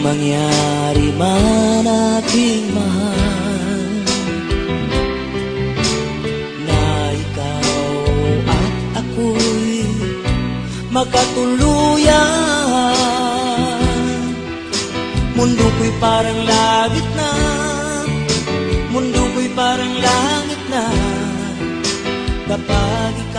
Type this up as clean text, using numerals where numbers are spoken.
mangyari man aking mahal, na ikaw at ako'y magkatuluyan. Mundo ko'y parang langit na, mundo ko'y parang langit na, kapag ikaw